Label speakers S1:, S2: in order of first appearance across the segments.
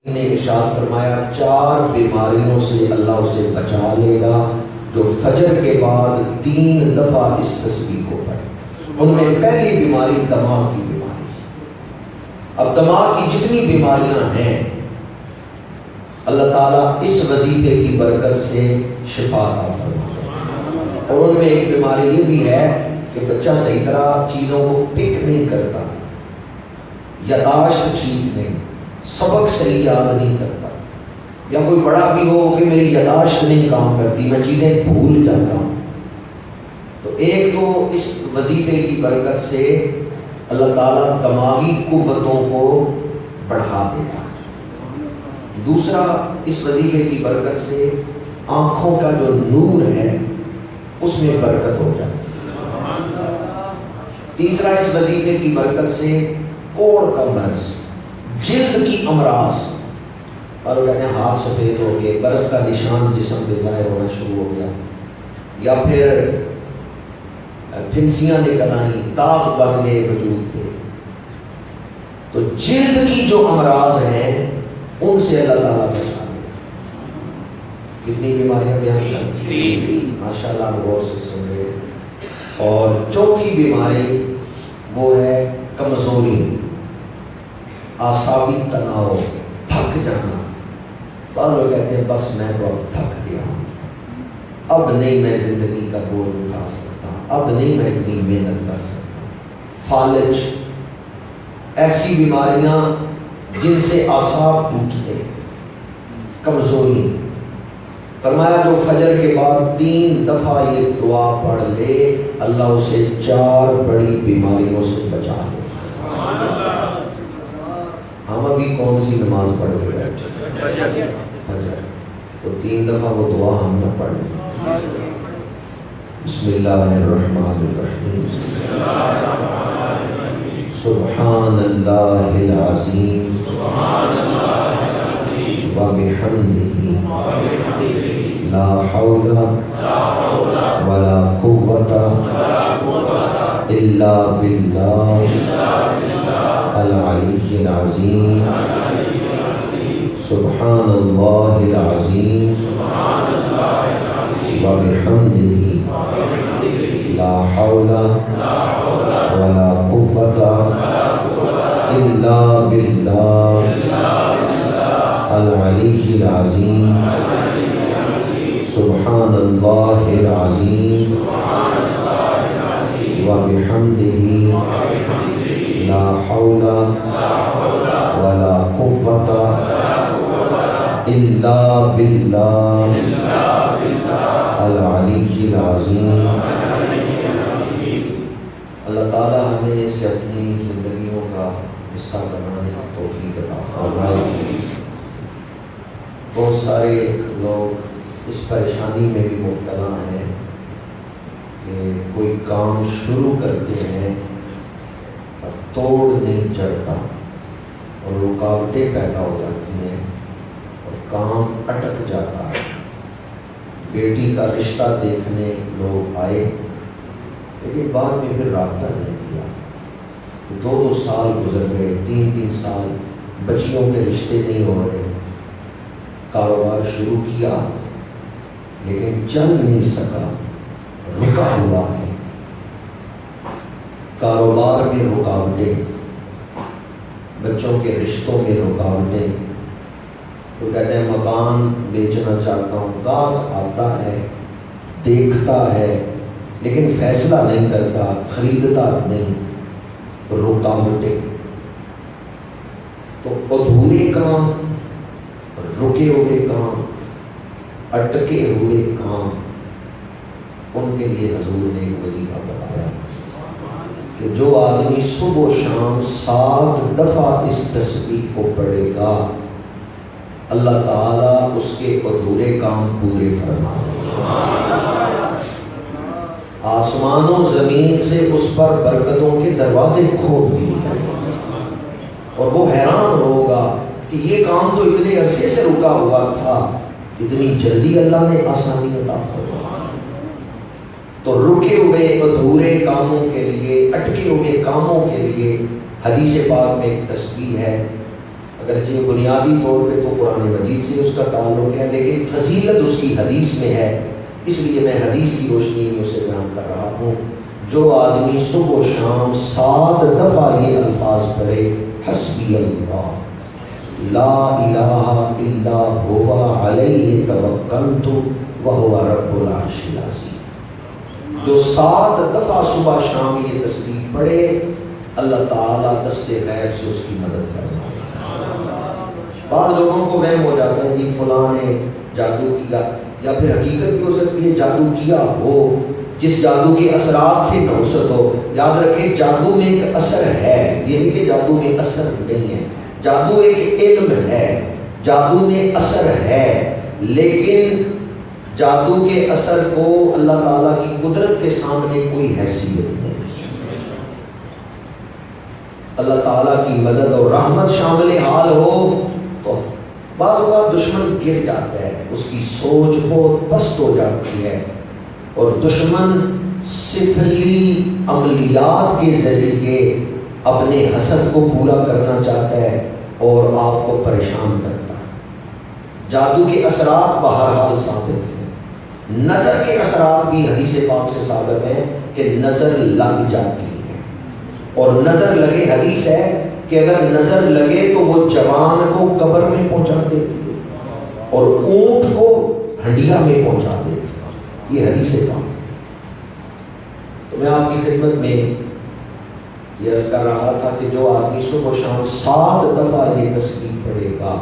S1: نے ارشاد فرمایا 4 بیماریوں سے اللہ اسے بچا لے گا جو فجر کے بعد 3 دفعہ اس تسبیح کو پڑھے۔ ان میں پہلی بیماری دماغ کی بیماری ہے۔ اب دماغ کی جتنی بیماریاں ہیں اللہ تعالیٰ اس وظیفے کی برکت سے شفا عطا فرمائے، اور ان میں ایک بیماری یہ بھی ہے کہ بچہ صحیح طرح چیزوں کو پک نہیں کرتا، یاداشت ٹھیک نہیں، سبق صحیح یاد نہیں کرتا، یا کوئی بڑا بھی ہو کہ میری یاداشت نہیں کام کرتی، میں چیزیں بھول جاتا ہوں۔ تو ایک تو اس وظیفے کی برکت سے اللہ تعالیٰ دماغی قوتوں کو بڑھا دیتا ہے۔ دوسرا، اس وظیفے کی برکت سے آنکھوں کا جو نور ہے اس میں برکت ہو جاتی ہے۔ تیسرا، اس وظیفے کی برکت سے کوڑ کا مرض، جلد کی امراض، اور وہ کہتے ہیں ہاتھ سفید ہو گئے، برس کا نشان جسم پہ ظاہر ہونا شروع ہو گیا، یا پھر پھنسیاں نکل آئیں، داغ بن گئے وجود پہ، تو جلد کی جو امراض ہیں ان سے اللہ تعالیٰ بچا لے۔ کتنی بیماریاں بیان کرتی؟ ماشاء اللہ غور سے سن رہے۔ اور چوتھی بیماری وہ ہے کمزوری، اعصابی تناؤ، تھک جانا۔ بعض لوگ کہتے ہیں بس میں تو اب تھک گیا، اب نہیں میں زندگی کا بوجھ اٹھا سکتا، اب نہیں میں اتنی محنت کر سکتا۔ فالج، ایسی بیماریاں جن سے اعصاب ٹوٹتے ہیں۔ کمزوری، فرمایا جو فجر کے بعد 3 دفعہ یہ دعا پڑھ لے اللہ اسے 4 بڑی بیماریوں سے بچا لے۔ ہم ابھی کون سی نماز پڑھ کے بیٹھے؟ فجر، تو 3 دفعہ وہ دعا ہم نہ پڑھ لیں۔ بسم اللہ الرحمن الرحیم، سبحان اللہ العظیم وبحمدہ لا حول ولا قوة الا باللہ العلی العظیم، سبحان اللہ العظیم وبحمدہ لا حول ولا قوة الا باللہ العلی العظیم، سبحان اللہ العظیم وبحمدہ لا حول ولا قوة الا باللہ العلی العظیم۔ اللہ تعالیٰ ہمیں اسے اپنی زندگیوں کا حصہ بنانے کی توفیق عطا فرمائے۔ بہت سارے لوگ اس پریشانی میں بھی مبتلا ہیں کہ کوئی کام شروع کرتے ہیں اور توڑ نہیں چڑھتا، اور رکاوٹیں پیدا ہو جاتی ہیں اور کام اٹک جاتا ہے۔ بیٹی کا رشتہ دیکھنے لوگ آئے لیکن بعد میں پھر رابطہ نہیں کیا، 2 سال گزر گئے، 3 سال، بچیوں کے رشتے نہیں ہو رہے، کاروبار شروع کیا لیکن چل نہیں سکا، رکا ہوا ہے۔ کاروبار میں رکاوٹیں، بچوں کے رشتوں میں رکاوٹیں، تو کہتے ہیں مکان بیچنا چاہتا ہوں، گاہک آتا ہے، دیکھتا ہے لیکن فیصلہ نہیں کرتا، خریدتا نہیں، رکاوٹیں۔ تو ادھورے کام، رکے ہوئے کام، اٹکے ہوئے کام، ان کے لیے حضور نے ایک وظیفہ بتایا کہ جو آدمی صبح و شام 7 دفعہ اس تسبیح کو پڑھے گا اللہ تعالیٰ اس کے ادھورے کام پورے فرما دے گا۔ آسمان و زمین سے اس پر برکتوں کے دروازے کھول دیے، اور وہ حیران ہوگا کہ یہ کام تو اتنے عرصے سے رکا ہوا تھا، اتنی جلدی اللہ نے آسانی عطا فرمائی۔ تو رکے ہوئے ادھورے کاموں کے لیے، اٹکے ہوئے کاموں کے لیے حدیث پاک میں ایک تسبیح ہے، اگرچہ بنیادی طور پہ تو قرآن مجید سے اس کا تعلق ہے، لیکن فضیلت اس کی حدیث میں ہے، اس لیے میں حدیث کی روشنی میں اسے بیان کر رہا ہوں۔ جو آدمی صبح و شام 7 دفعہ یہ الفاظ پڑھے، حسبی اللہ لا الہ الا هو علیہ توکلت وہو رب العرش العظیم، جو 7 دفعہ صبح شام یہ تسبیح پڑھے، اللہ تعالیٰ دست غیب سے اس کی مدد فرمائے۔ بعض لوگوں کو وہم ہو جاتا ہے کہ فلاں نے جادو کیا، یا پھر حقیقت بھی ہو سکتی ہے جادو کیا ہو، جس جادو کے اثرات سے نوست ہو۔ یاد رکھیں جادو میں ایک اثر ہے، یہ نہیں کہ جادو میں اثر نہیں ہے، جادو ایک علم ہے، جادو میں اثر ہے، لیکن جادو کے اثر کو اللہ تعالیٰ کی قدرت کے سامنے کوئی حیثیت نہیں۔ اللہ تعالیٰ کی مدد اور رحمت شامل حال ہو تو بعض اوقات دشمن گر جاتا ہے، اس کی سوچ بہت پست ہو جاتی ہے، اور دشمن سفلی عملیات کے ذریعے اپنے حسد کو پورا کرنا چاہتا ہے اور آپ کو پریشان کرتا ہے۔ جادو کے اثرات بہرحال ثابت ہیں، نظر کے اثرات بھی حدیث پاک سے ثابت ہیں کہ نظر لگ جاتی ہے، اور نظر لگے، حدیث ہے کہ اگر نظر لگے تو وہ جوان کو قبر میں پہنچا دیتی ہے اور اونٹ کو ہنڈیا میں پہنچا دیتی ہے، یہ حدیث پاک ہے۔ تو میں آپ کی خدمت میں یہ عرض کر رہا تھا کہ جو آدمی صبح و شام 7 دفعہ یہ تسبیح پڑھے گا،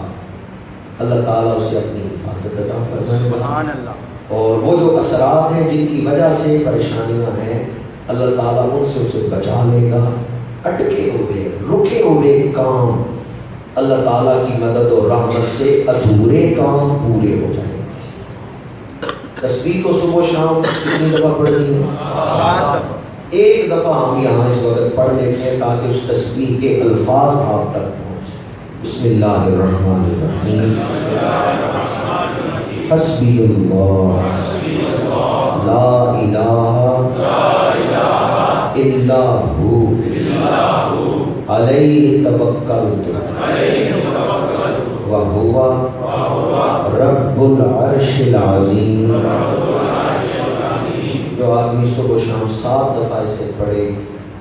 S1: اللہ تعالیٰ اسے اپنی حفاظت عطا فرمائے گا، اور وہ جو اثرات ہیں جن کی وجہ سے پریشانیاں ہیں، اللہ تعالیٰ ان سے اسے بچا لے گا۔ اٹکے ہوئے رکے ہوئے کام اللہ تعالیٰ کی مدد اور رحمت سے ادھورے کام پورے ہو جائیں گے۔ تسبیح کو صبح و شام کتنی دفعہ پڑھنی ہے؟ 7 دفعہ۔ ایک دفعہ ہم یہاں اس وقت پڑھ لیتے ہیں تاکہ اس تسبیح کے الفاظ آپ تک پہنچے۔ بسم اللہ الرحمن الرحیم، حسبی اللہ لا الہ الا ہو علیہ توکلت وہو رب العرش العظیم۔ جو آدمی صبح و شام 7 دفعہ اسے پڑھے،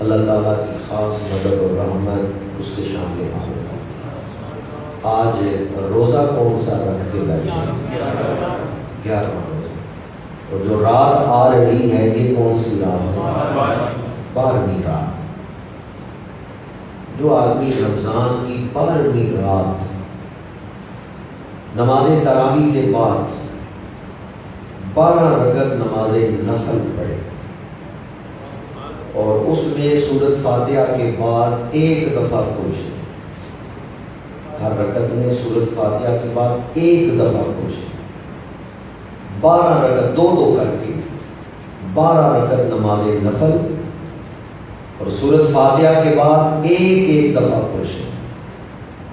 S1: اللہ تعالیٰ کی خاص مدد اور رحمت اس کے شامل ہوگا۔ آج روزہ کون سا رکھ کے بیٹھے؟ 11واں روزہ، اور جو رات آ رہی ہے یہ کون سی رات ہے؟ 12ویں رات۔ جو آدمی رمضان کی 12ویں رات نماز تراویح کے بعد 12 رکعت نماز نفل پڑھے اور اس میں سورۃ فاتحہ کے بعد 1 دفعہ کوشش، ہر رکعت میں سورۃ فاتحہ کے بعد 1 دفعہ کوشش، 12 رکعت 2 کر کے 12 رکعت نماز نفل، اور سورۃ فاتحہ کے بعد 1 دفعہ کوشش۔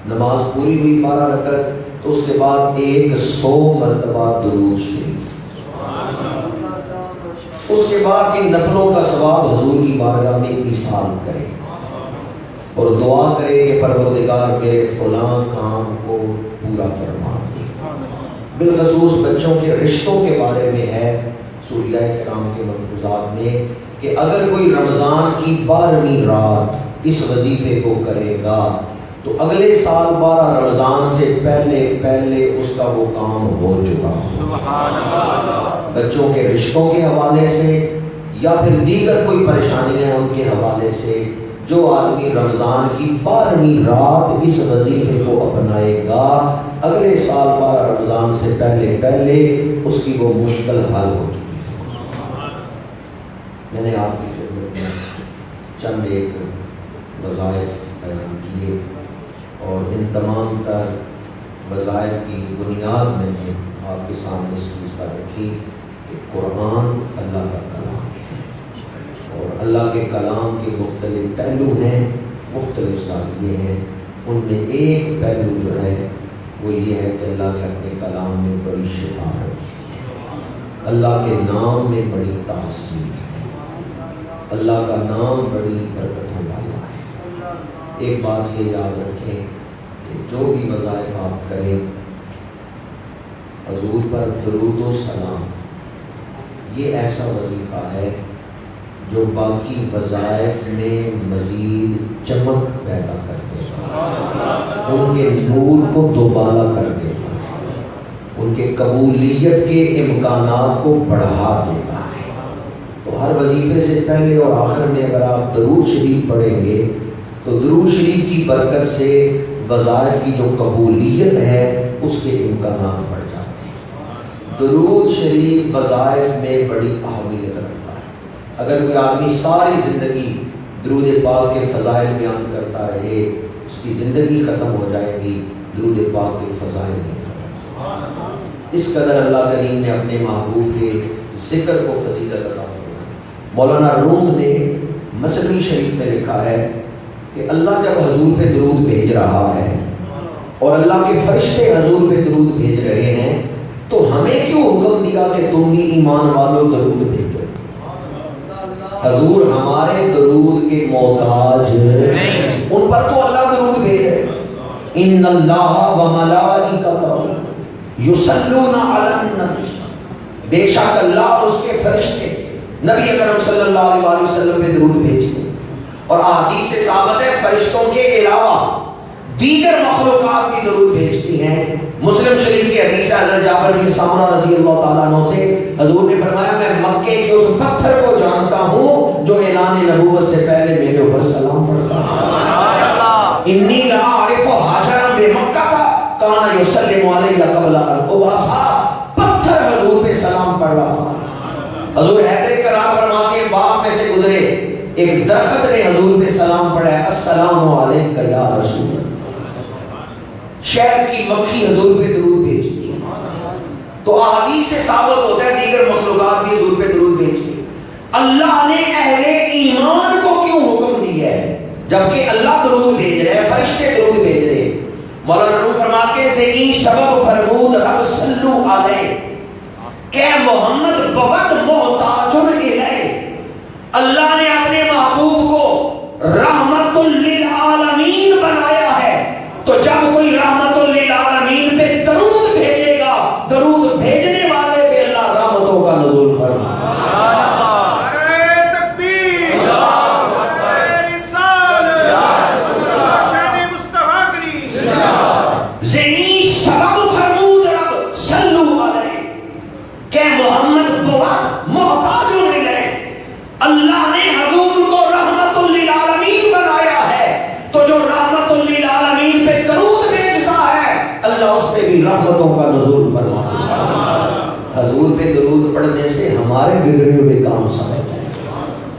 S1: نماز پوری ہوئی 12 رکعت تو اس کے بعد 100 مرتبہ درود شریف، اس کے بعد ان نفلوں کا ثواب حضور کی بارگاہ میں ایصال کرے اور دعا کرے کہ پروردگار میرے فلاں کام کو پورا فرما دے۔ بالخصوص بچوں کے رشتوں کے بارے میں ہے سوریہ کرام کے ملفوظات میں کہ اگر کوئی رمضان کی 12ویں رات اس وظیفے کو کرے گا تو اگلے سال 12 رمضان سے پہلے اس کا وہ کام ہو چکا ہو۔ بچوں کے رشتوں کے حوالے سے یا پھر دیگر کوئی پریشانیاں ہیں ان کے حوالے سے جو آدمی رمضان کی 12ویں رات اس وظیفے کو اپنائے گا، اگلے سال 12 رمضان سے پہلے اس کی وہ مشکل حل ہو چکی ہے۔ میں نے آپ کی خدمت میں چند ایک وظائف بیان کیے اور ان تمام تر وظائف کی بنیاد میں نے آپ کے سامنے اس چیز پر رکھی کہ قرآن اللہ کا کلام ہے اور اللہ کے کلام کے مختلف پہلو ہیں، مختلف زاویے ہیں۔ ان میں ایک پہلو جو ہے وہ یہ ہے کہ اللہ نے اپنے کلام میں بڑی شفا رکھی ہے، اللہ کے نام میں بڑی تاثیر ہے، اللہ کا نام بڑی برکتوں والا ہے۔ ایک بات یہ یاد رکھیں کہ کہ جو بھی وظائف آپ کریں حضور پر درود و سلام، یہ ایسا وظیفہ ہے جو باقی وظائف میں مزید چمک پیدا کر دیتا، ان کے نور کو دوبالا کر دیتا، ان کے قبولیت کے امکانات کو بڑھا دیتا ہے۔ تو ہر وظیفے سے پہلے اور آخر میں اگر آپ درود شریف پڑھیں گے تو درود شریف کی برکت سے وظائف کی جو قبولیت ہے اس کے امکانات بڑھ جاتے ہیں۔ درود شریف وظائف میں بڑی اہمیت رکھتا ہے۔ اگر کوئی آدمی ساری زندگی درود پاک کے فضائل بیان کرتا رہے، اس کی زندگی ختم ہو جائے گی درود پاک کے فضائل میں۔ اس قدر اللہ کریم نے اپنے محبوب کے ذکر کو فضیلت عطا فرمائی۔ مولانا روم نے مثنوی شریف میں لکھا ہے کہ اللہ جب حضور پہ درود بھیج رہا ہے اور اللہ کے فرشتے حضور پہ درود بھیج رہے ہیں تو ہمیں کیوں حکم دیا کہ تم بھی ایمان والو درود بھیجو؟ حضور ہمارے درود کے محتاج نہیں، ان پر تو اللہ درود بھیج رہے۔ ان اللہ و ملائکتہ یصلون علی النبی، بے شک اللہ اور اس کے فرشتے نبی اکرم صلی اللہ علیہ وسلم پہ درود بھیجتے ہیں۔ اور احادیث سے ثابت ہے فرشتوں کے علاوہ دیگر مخلوقات بھی درود بھیجتی ہیں۔ مسلم شریف کی حدیث ہے حضرت جابر بن سمرہ رضی اللہ تعالیٰ عنہ سے، حضور نے فرمایا میں مکے کے اس پتھر کو جانتا ہوں جو اعلان نبوت سے پہلے میرے اوپر سلام پڑھتا ہے۔ انی لا اعرف حاجرا بمکہ کان یسلم علی قبل ان ابعث، پتھر حضور پہ سلام پڑھ رہا۔ حضور حیدر کرار فرما کے باغ میں سے گزرے، ایک درخت نے حضور پہ سلام پڑھا ہے، السلام علیکہ یا رسول اللہ۔ شہد کی مکھی حضور پہ درود بھیجتی ہے۔ تو احادیث سے ثابت ہوتا ہے دیگر مخلوقات بھی حضور پہ درود بھیجتی ہیں۔ اللہ نے اہل ایمان کو کیوں حکم دیا ہے جبکہ اللہ درود بھیج رہے ہیں، فرشتے درود بھیج رہے ہیں؟ مولانا روم فرماتے ہیں زئی سبب فرمود رب صلو علیہ کہ محمد بہت محتاج الیہ، اللہ نے اپنے محبوب کو رحمت للعالمین بنایا ہے، تو جب کوئی رحمت للعالمین پہ درود بھیجے گا، درود بھیجنے والے پہ اللہ رحمتوں کا نزول فرمائے۔ رحمتوں کا نزول فرماتا ہے۔ حضور پہ درود پڑھنے سے ہمارے بگڑے ہوئے کام سمجھ جائیں۔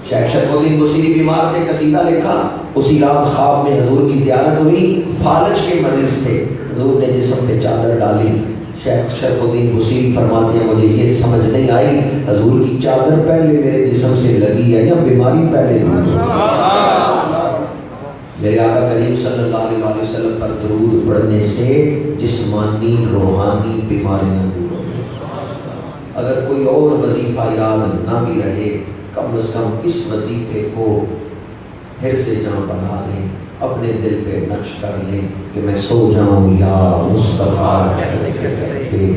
S1: شیخ شرف الدین بصیری بیمار تھے، قصیدہ لکھا، اسی رات خواب میں حضور کی زیارت ہوئی، فالج کے مریض تھے، حضور نے جسم پہ چادر ڈالی۔ شیخ شرف الدین بصیری فرماتے ہیں مجھے یہ سمجھ نہیں آئی حضور کی چادر پہلے میرے جسم سے لگی ہے یا بیماری پہلے لگی؟ میرے آقا کریم صلی اللہ علیہ وسلم پر درود پڑھنے سے جسمانی روحانی بیماریاں دور ہوتی ہیں۔ اگر کوئی اور وظیفہ یاد نہ بھی رہے کم از کم اس وظیفے کو پھر سے جہاں بنا لیں، اپنے دل پہ نقش کر لیں کہ میں سو جاؤں یا مصطفیٰ کہتے کہتے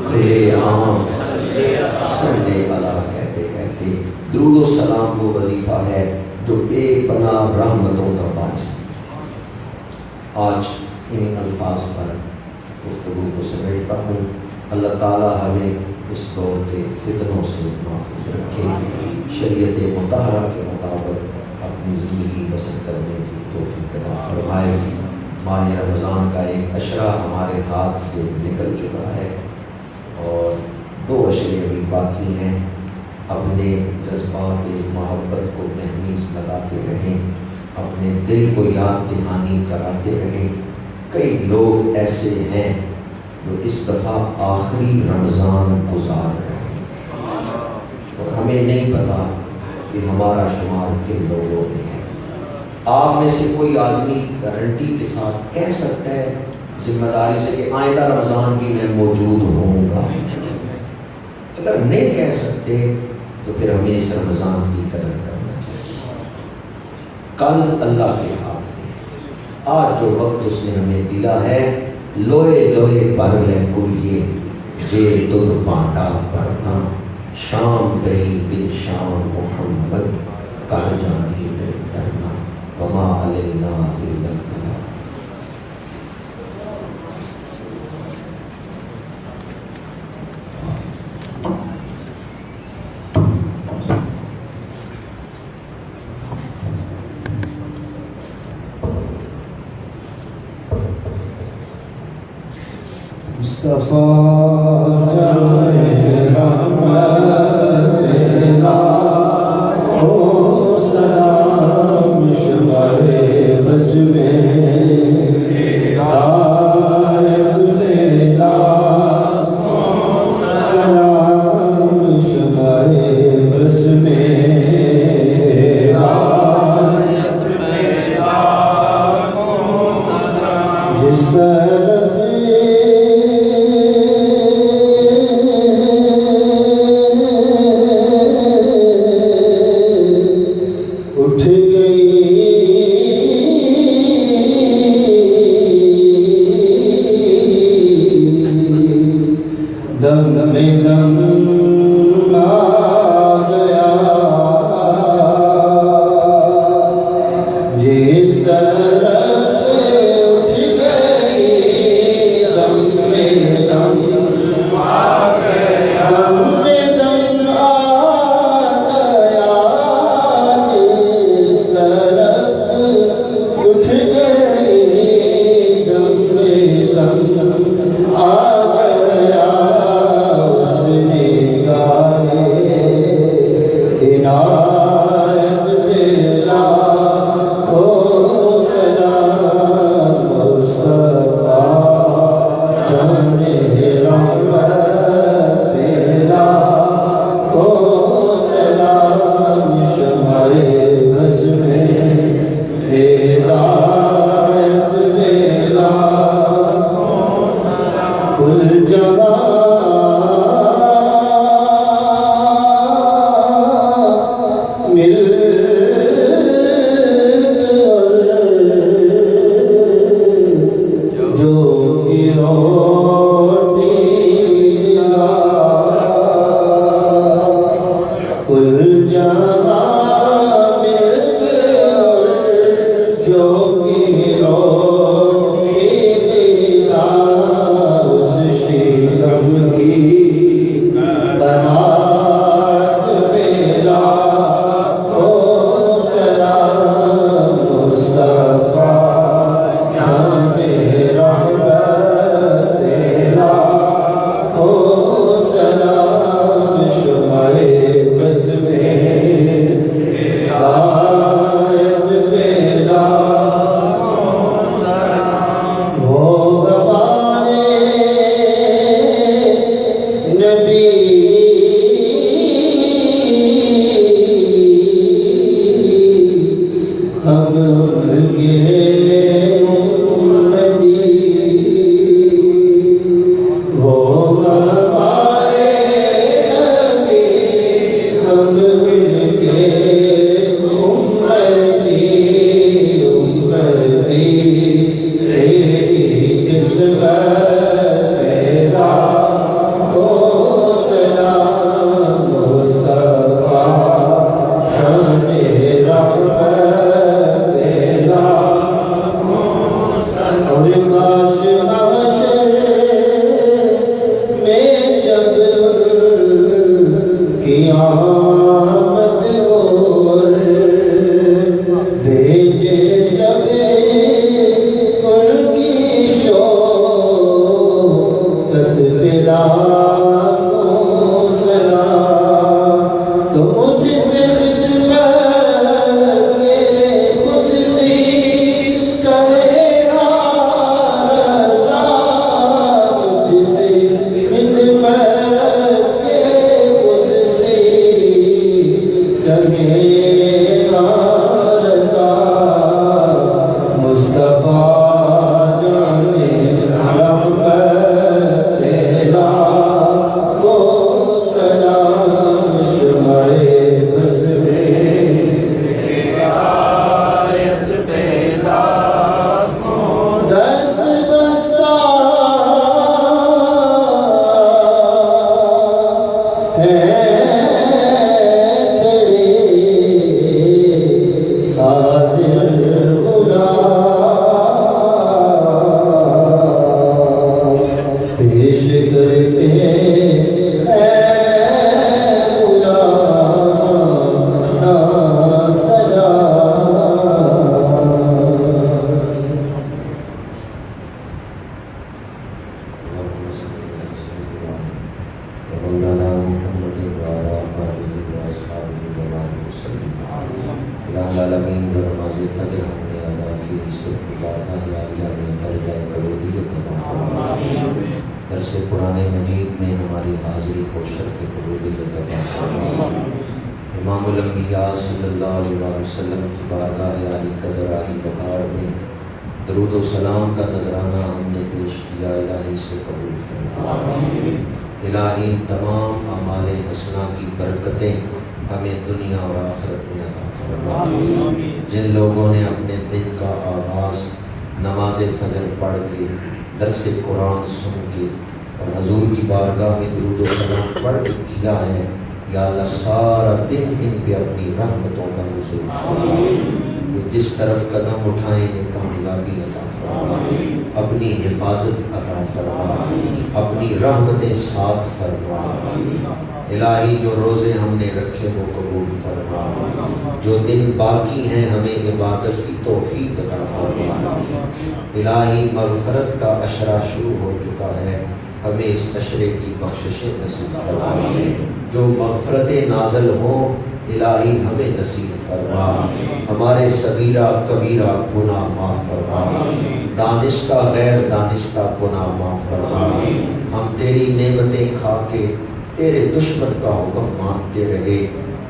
S1: کھلے عام صلی اللہ کہتے کہتے۔ درود و سلام وہ وظیفہ ہے جو بے پناہ رحمتوں کا باعث۔ آج ان الفاظ پر گفتگو کو سمیٹتا ہوں۔ اللہ تعالیٰ ہمیں اس دور کے فتنوں سے محفوظ رکھے، شریعت مطہرہ کے مطابق اپنی زندگی بسر کرنے کی توفیق عطا فرمائے۔ ماہ رمضان کا ایک عشرہ ہمارے ہاتھ سے نکل چکا ہے اور 2 عشرے ابھی باقی ہیں۔ اپنے جذبات محبت کو مہمیز لگاتے رہیں، اپنے دل کو یاد دہانی کراتے رہیں۔ کئی لوگ ایسے ہیں جو اس دفعہ آخری رمضان گزار رہے ہیں اور ہمیں نہیں پتا کہ ہمارا شمار کن لوگوں میں ہے۔ آپ میں سے کوئی آدمی گارنٹی کے ساتھ کہہ سکتا ہے ذمہ داری سے کہ آئندہ رمضان بھی میں موجود ہوں گا؟ اگر نہیں کہہ سکتے تو پھر ہمیں اس رمضان کی قدر کرنا چاہیے۔ کل اللہ کے ہاتھ میں، آج جو وقت اس نے ہمیں دلا ہے لوہے لوہے پر لے کڑیے جے دودھ پانڈا پڑھنا شام گئی بن شام محمد کر جاتی ہے ڈرنا وما علینا الا البلاغ۔
S2: جو
S1: العالمین جو نماز فجر ہم نے ادا کی اسے مبارکہ عالیہ میں درجہ قبولیت عطا فرما. درس قرآن مجید میں ہماری حاضری کو شرف قبولیت عطا فرما. امام الانبیاء صلی اللہ علیہ وسلم کی بارگاہ عالی قدر عالی وقار میں درود و سلام کا نذرانہ ہم نے پیش کیا. الہی سے قبول فرما. الہی تمام اعمال حسنہ کی برکتیں ہمیں دنیا اور آخرت میں عطا فرما. جن لوگوں نے اپنے دن کا آغاز نماز فجر پڑھ کے درس قرآن سن کے اور حضور کی بارگاہ میں درود و سلام پڑھ کے کیا ہے، یا اللہ سارا دن ان پہ اپنی رحمتوں کا نزول فرما. جس طرف قدم اٹھائیں کامیابی عطا فرما، اپنی حفاظت عطا فرما، اپنی رحمتیں ساتھ فرما. الہی جو روزے ہم نے رکھے وہ قبول فرما. جو دن باقی ہیں ہمیں عبادت کی توفیق عطا فرما. الہی مغفرت کا عشرہ شروع ہو چکا ہے، ہمیں اس عشرے کی بخششیں نصیب فرما. جو مغفرتیں نازل ہوں الہی ہمیں نصیب فرما. ہمارے صغیرہ کبیرہ گناہ معاف فرما، دانستہ غیر دانستہ گناہ معاف فرما. ہم تیری نعمتیں کھا کے تیرے دشمن کا حکم مانتے رہے،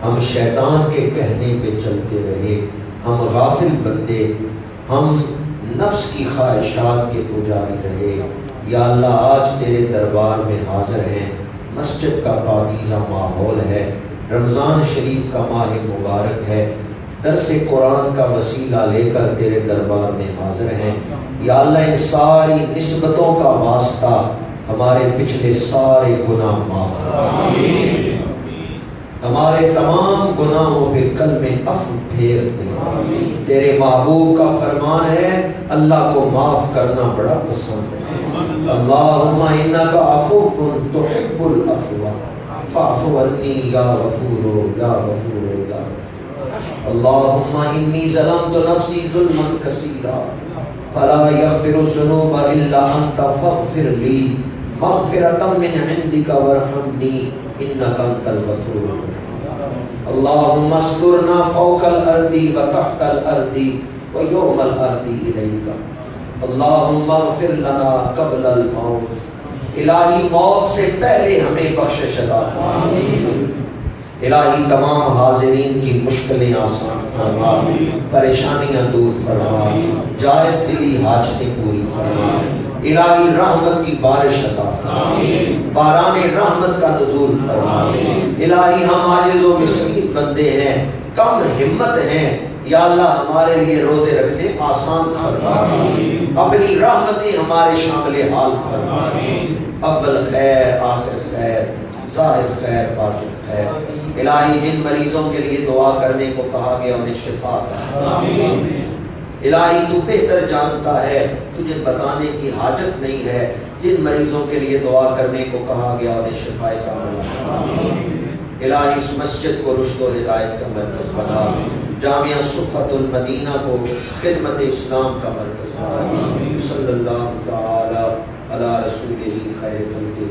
S1: ہم شیطان کے کہنے پہ چلتے رہے، ہم غافل بندے، ہم نفس کی خواہشات کے پجاری رہے. یا اللہ آج تیرے دربار میں حاضر ہیں، مسجد کا پاکیزہ ماحول ہے، رمضان شریف کا ماہ مبارک ہے، درس قرآن کا وسیلہ لے کر تیرے دربار میں حاضر ہیں. یا اللہ ان ساری نسبتوں کا واسطہ ہمارے پچھلے سارے گناہ معاف فرما. ہمارے تمام گناہوں پہ کلمے عفو پھیر دے. تیرے محبوب کا فرمان ہے اللہ کو معاف کرنا بڑا پسند ہے. اللہم انک عفو تحب العفو فاعف عنی یا غفور یا غفور یا غفور. اللہم انی ظلمت نفسی ظلما کثیرا فلا یغفر الذنوب الا انت فاغفر لی مغفرۃ من عندک وارحمنی انک انت الغفور. اللہم استرنا فوق الارض وتحت الارض ویوم الارض الیک. اللہم اغفر لنا قبل الموت. الہی موت سے پہلے ہمیں بخشش عطا فرما. الہی تمام حاضرین کی مشکلیں آسان فرما، پریشانیاں دور فرما، جائز دلی حاجتیں پوری فرما. الہی رحمت کی بارش عطا فرما، باران رحمت کا نزول فرما. الہی ہم عاجز و مسکین بندے ہیں، کم ہمت ہیں. یا اللہ ہمارے لیے روزے رکھنے آسان فرما، اپنی رحمتیں ہمارے شامل حال فرما. اول خیر آخر خیر ظاہر خیر باطن خیر. الہی جن مریضوں کے لیے دعا کرنے کو کہا گیا انہیں شفا عطا. الہی تو بہتر جانتا ہے، تجھے بتانے کی حاجت نہیں ہے. جن مریضوں کے لیے دعا کرنے کو کہا گیا انہیں شفا کاملہ. الہی اس مسجد کو رشد و ہدایت کا مرکز بنا، جامعہ صفت المدینہ کو خدمت اسلام کا مرکز بنا. صلی اللہ تعالی علی رسولہ خیر خلقہ